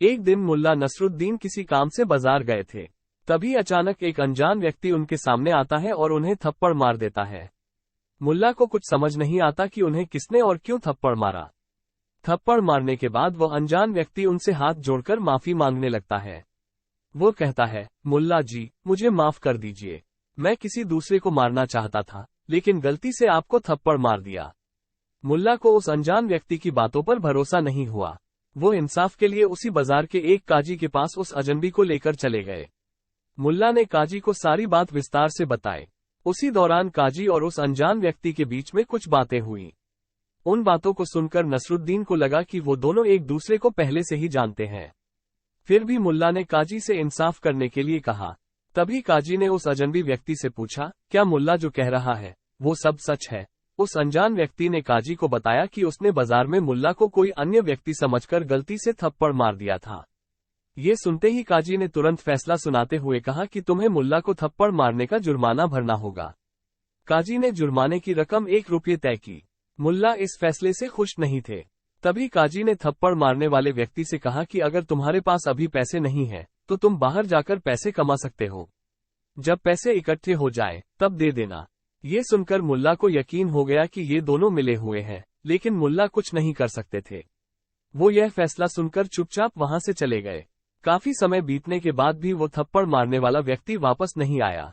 एक दिन मुल्ला नसरुद्दीन किसी काम से बाजार गए थे। तभी अचानक एक अनजान व्यक्ति उनके सामने आता है और उन्हें थप्पड़ मार देता है। मुल्ला को कुछ समझ नहीं आता कि उन्हें किसने और क्यों थप्पड़ मारा। थप्पड़ मारने के बाद वह अनजान व्यक्ति उनसे हाथ जोड़कर माफी मांगने लगता है। वो कहता है, मुल्ला जी, मुझे माफ कर दीजिए। मैं किसी दूसरे को मारना चाहता था, लेकिन गलती से आपको थप्पड़ मार दिया। मुल्ला को उस अनजान व्यक्ति की बातों पर भरोसा नहीं हुआ। वो इंसाफ के लिए उसी बाजार के एक काजी के पास उस अजनबी को लेकर चले गए। मुल्ला ने काजी को सारी बात विस्तार से बताई। उसी दौरान काजी और उस अनजान व्यक्ति के बीच में कुछ बातें हुई। उन बातों को सुनकर नसरुद्दीन को लगा कि वो दोनों एक दूसरे को पहले से ही जानते हैं। फिर भी मुल्ला ने काजी से इंसाफ करने के लिए कहा। तभी काजी ने उस अजनबी व्यक्ति से पूछा, क्या मुल्ला जो कह रहा है वो सब सच है? उस अनजान व्यक्ति ने काजी को बताया कि उसने बाजार में मुल्ला को कोई अन्य व्यक्ति समझकर गलती से थप्पड़ मार दिया था। ये सुनते ही काजी ने तुरंत फैसला सुनाते हुए कहा कि तुम्हें मुल्ला को थप्पड़ मारने का जुर्माना भरना होगा। काजी ने जुर्माने की रकम 1 रुपये तय की। मुल्ला इस फैसले से खुश नहीं थे। तभी काजी ने थप्पड़ मारने वाले व्यक्ति से कहा कि अगर तुम्हारे पास अभी पैसे नहीं हैं, तो तुम बाहर जाकर पैसे कमा सकते हो। जब पैसे इकट्ठे हो जाए तब दे देना। ये सुनकर मुल्ला को यकीन हो गया कि ये दोनों मिले हुए हैं, लेकिन मुल्ला कुछ नहीं कर सकते थे। वो यह फैसला सुनकर चुपचाप वहां से चले गए। काफी समय बीतने के बाद भी वो थप्पड़ मारने वाला व्यक्ति वापस नहीं आया।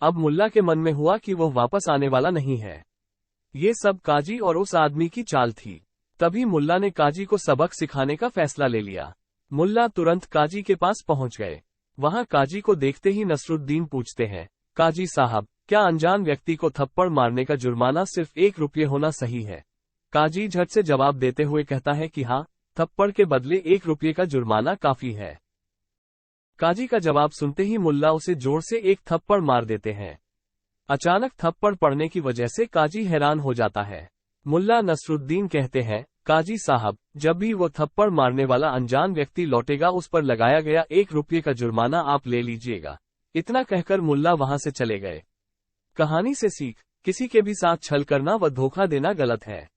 अब मुल्ला के मन में हुआ कि वो वापस आने वाला नहीं है। ये सब काजी और उस आदमी की चाल थी। तभी मुल्ला ने काजी को सबक सिखाने का फैसला ले लिया। मुल्ला तुरंत काजी के पास पहुंच गए। वहां काजी को देखते ही नसरुद्दीन पूछते हैं, काजी साहब, क्या अनजान व्यक्ति को थप्पड़ मारने का जुर्माना सिर्फ 1 रुपये होना सही है? काजी झट से जवाब देते हुए कहता है कि हाँ, थप्पड़ के बदले 1 रुपये का जुर्माना काफी है। काजी का जवाब सुनते ही मुल्ला उसे जोर से एक थप्पड़ मार देते हैं। अचानक थप्पड़ पड़ने की वजह से काजी हैरान हो जाता है। मुल्ला नसरुद्दीन कहते हैं, काजी साहब, जब भी वो थप्पड़ मारने वाला अनजान व्यक्ति लौटेगा उस पर लगाया गया 1 रुपये का जुर्माना आप ले लीजिएगा। इतना कहकर मुल्ला वहां से चले गए। कहानी से सीख, किसी के भी साथ छल करना व धोखा देना गलत है।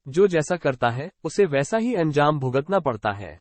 जो जैसा करता है उसे वैसा ही अंजाम भुगतना पड़ता है।